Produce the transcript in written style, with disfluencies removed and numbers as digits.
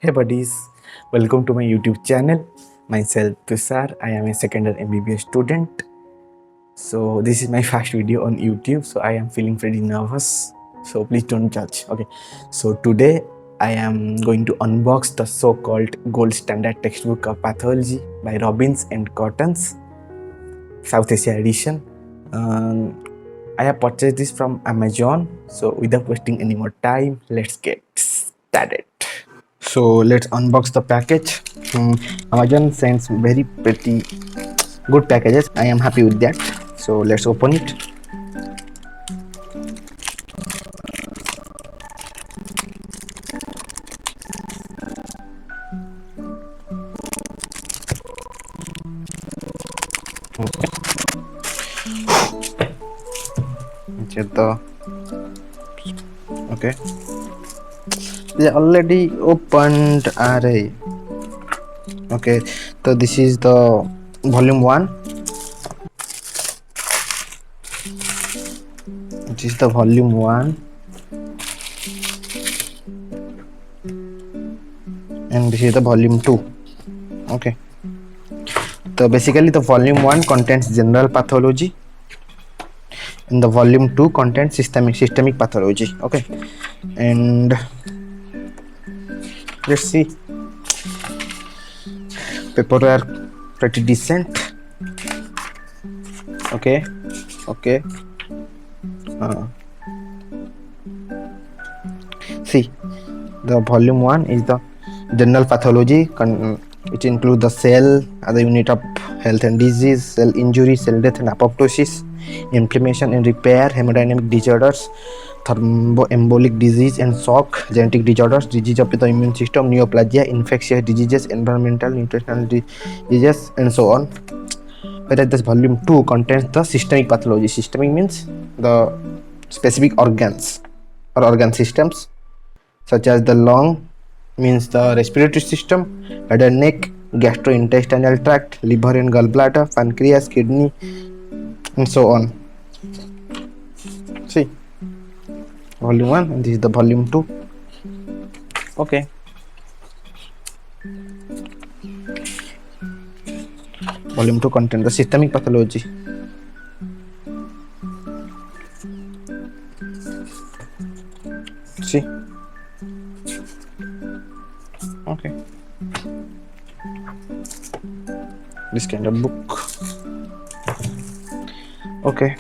Hey buddies, welcome to my YouTube channel. Myself Tushar, I am a second year MBBS student. So this is my first video on YouTube, so I am feeling pretty nervous. So please don't judge. Okay. So today I am going to unbox the so-called gold standard textbook of pathology by Robbins and Cotran's South Asia edition. I have purchased this from Amazon. So without wasting any more time, let's get started. So let's unbox the package. Amazon sends very pretty good packages. I am happy with that. So let's open it. Check the okay. They already opened array. Okay, so this is the volume 1. This is the volume 1 and this is the volume 2. Okay, so basically the volume 1 contains general pathology and the volume 2 contains systemic pathology. Okay, and let's see. Paper are pretty decent. Okay. See, the volume 1 is the general pathology, which include the cell as a unit of health and disease, cell injury, cell death and apoptosis, inflammation and repair, hemodynamic disorders, thromboembolic disease and shock, genetic disorders, disease of the immune system, neoplasia, infectious diseases, environmental, nutritional diseases, and so on. Whereas this volume 2 contains the systemic pathology. Systemic means the specific organs or organ systems, such as the lung, means the respiratory system, head and neck, gastrointestinal tract, liver and gallbladder, pancreas, kidney, and so on. See, volume 1 and this is the volume 2. Okay. Volume 2 contains the systemic pathology. See. Okay. This kind of book. Okay.